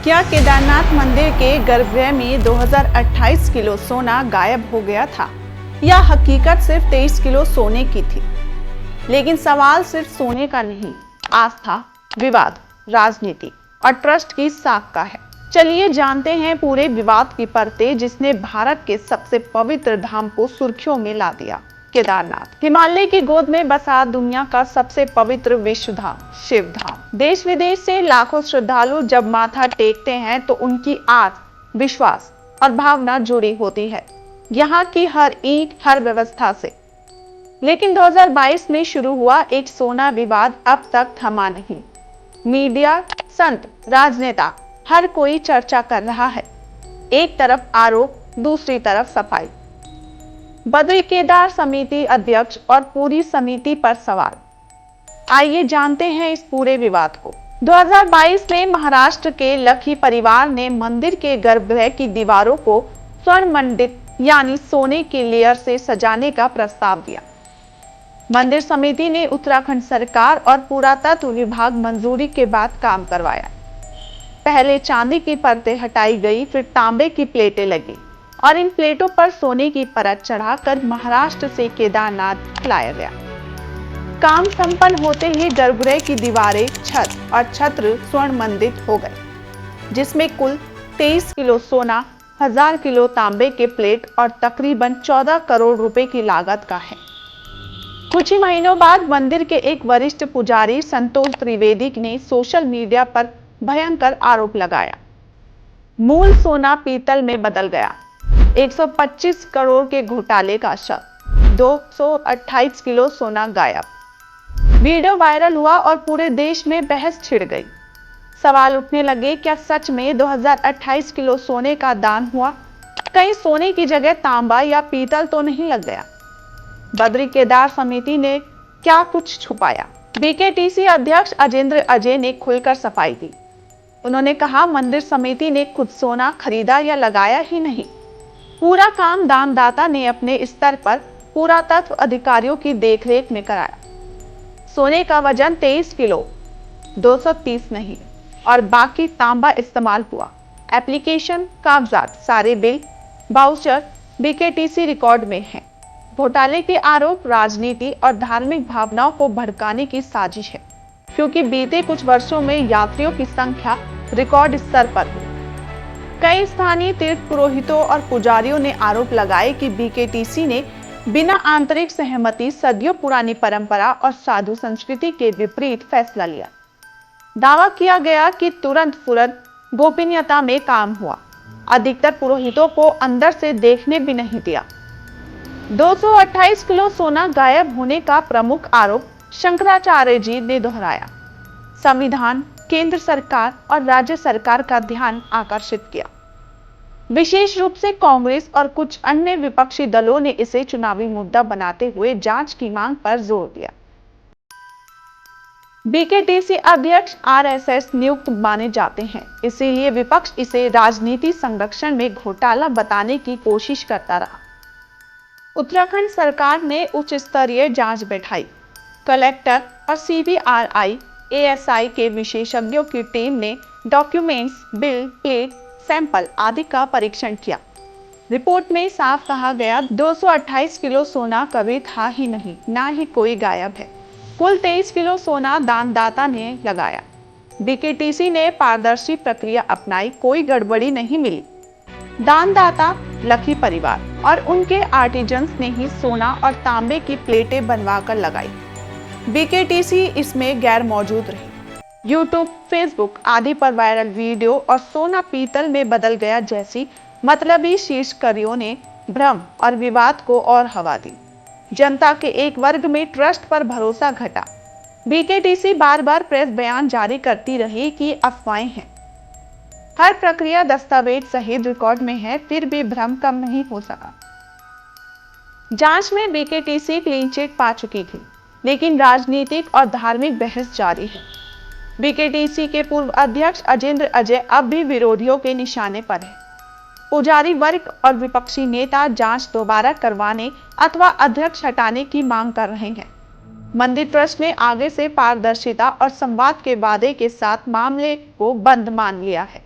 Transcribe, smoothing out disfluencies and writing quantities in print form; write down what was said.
क्या केदारनाथ मंदिर के गर्भगृह में 2028 किलो सोना गायब हो गया था या हकीकत सिर्फ 23 किलो सोने की थी? लेकिन सवाल सिर्फ सोने का नहीं, आस्था, विवाद, राजनीति और ट्रस्ट की साख का है। चलिए जानते हैं पूरे विवाद की परतें जिसने भारत के सबसे पवित्र धाम को सुर्खियों में ला दिया। केदारनाथ हिमालय की गोद में बसा दुनिया का सबसे पवित्र विश्व धाम, शिव धाम। देश विदेश से लाखों श्रद्धालु जब माथा टेकते हैं तो उनकी आस, विश्वास और भावना जुड़ी होती है यहाँ की हर ईंट, हर व्यवस्था से। लेकिन 2022 में शुरू हुआ एक सोना विवाद अब तक थमा नहीं। मीडिया, संत, राजनेता, हर कोई चर्चा कर रहा है। एक तरफ आरोप, दूसरी तरफ सफाई। बद्री केदार समिति अध्यक्ष और पूरी समिति पर सवाल। आइए जानते हैं इस पूरे विवाद को। 2022 में महाराष्ट्र के लखी परिवार ने मंदिर के गर्भगृह की दीवारों को स्वर्ण मंडित यानी सोने के लेयर से सजाने का प्रस्ताव दिया। मंदिर समिति ने उत्तराखंड सरकार और पुरातत्व विभाग मंजूरी के बाद काम करवाया। पहले चांदी की परतें हटाई गई, फिर तांबे की प्लेटें लगी और इन प्लेटों पर सोने की परत चढ़ाकर महाराष्ट्र से केदारनाथ लाया गया। काम संपन्न होते ही गर्भगृह की दीवारें, छत और छत्र स्वर्ण मंडित हो गए, जिसमें कुल 23 किलो सोना, 1000 किलो तांबे के प्लेट और तकरीबन 14 करोड़ रुपए की लागत का है। कुछ ही महीनों बाद मंदिर के एक वरिष्ठ पुजारी संतोष त्रिवेदी ने सोशल मीडिया पर भयंकर आरोप लगाया। मूल सोना पीतल में बदल गया। 125 करोड़ के घोटाले का शक, 228 किलो सोना गायब। वीडियो वायरल हुआ और पूरे देश में बहस छिड़ गई। सवाल उठने लगे, क्या सच में 2028 किलो सोने का दान हुआ? कहीं सोने की जगह तांबा या पीतल तो नहीं लग गया? बद्री केदार समिति ने क्या कुछ छुपाया? बीकेटीसी अध्यक्ष अजेंद्र अजय ने खुलकर सफाई दी। उन्होंने कहा, मंदिर समिति ने खुद सोना खरीदा या लगाया ही नहीं। पूरा काम दानदाता ने अपने स्तर पर पुरातत्व अधिकारियों की देखरेख में कराया। सोने का वजन 23 किलो, 230 नहीं, और बाकी तांबा इस्तेमाल हुआ। एप्लीकेशन, कागजात, सारे बिल, वाउचर बीकेटीसी रिकॉर्ड में हैं। घोटाले के आरोप राजनीति और धार्मिक भावनाओं को भड़काने की साजिश है, क्योंकि बीते कुछ वर्षों में यात्रियों की संख्या रिकॉर्ड स्तर पर हुई। कई स्थानीय तीर्थ पुरोहितों और पुजारियों ने आरोप लगाए कि बीकेटीसी ने बिना आंतरिक सहमति सदियों पुरानी परंपरा और साधु संस्कृति के विपरीत फैसला लिया। दावा किया गया कि तुरंत फुरंत गोपनीयता में काम हुआ। अधिकतर पुरोहितों को अंदर से देखने भी नहीं दिया। 228 किलो सोना गायब होने का प्रमुख आरोप शंकराचार्य जी ने दोहराया। संविधान, केंद्र सरकार और राज्य सरकार का ध्यान आकर्षित किया। विशेष रूप से कांग्रेस और कुछ अन्य विपक्षी दलों ने इसे चुनावी मुद्दा बनाते हुए जांच की मांग पर जोर दिया। बीकेटीसी अध्यक्ष आरएसएस नियुक्त माने जाते हैं, इसीलिए विपक्ष इसे राजनीति संरक्षण में घोटाला बताने की कोशिश करता रहा। उत्तराखंड सरकार ने उच्च स्तरीय जांच बैठाई। कलेक्टर और सीबीआरआई, एएसआई के विशेषज्ञों की टीम ने डॉक्यूमेंट्स, बिल, प्लेट, सैंपल आदि का परीक्षण किया। रिपोर्ट में साफ कहा गया, 228 किलो सोना कभी था ही नहीं, ना ही कोई गायब है। कुल 23 किलो सोना दानदाता ने लगाया। बीकेटीसी ने पारदर्शी प्रक्रिया अपनाई, कोई गड़बड़ी नहीं मिली। दानदाता लखी परिवार और उनके आर्टिजन्स ने ही सोना और तांबे की प्लेटें बनवाकर लगाई। बीकेटीसी इसमें गैर मौजूद रही। यूट्यूब, फेसबुक आदि पर वायरल वीडियो और सोना पीतल में बदल गया जैसी मतलबी शीर्षकारियों ने भ्रम और विवाद को और हवा दी। जनता के एक वर्ग में ट्रस्ट पर भरोसा घटा। बीकेटीसी बार बार प्रेस बयान जारी करती रही कि अफवाहें हैं। हर प्रक्रिया दस्तावेज सहित रिकॉर्ड में है, फिर भी भ्रम कम नहीं हो सका। जांच में बीकेटीसी क्लीन चिट पा चुकी थी, लेकिन राजनीतिक और धार्मिक बहस जारी है। बीकेटीसी के पूर्व अध्यक्ष अजेंद्र अजय अब भी विरोधियों के निशाने पर है। पुजारी वर्ग और विपक्षी नेता जांच दोबारा करवाने अथवा अध्यक्ष हटाने की मांग कर रहे हैं। मंदिर ट्रस्ट ने आगे से पारदर्शिता और संवाद के वादे के साथ मामले को बंद मान लिया है।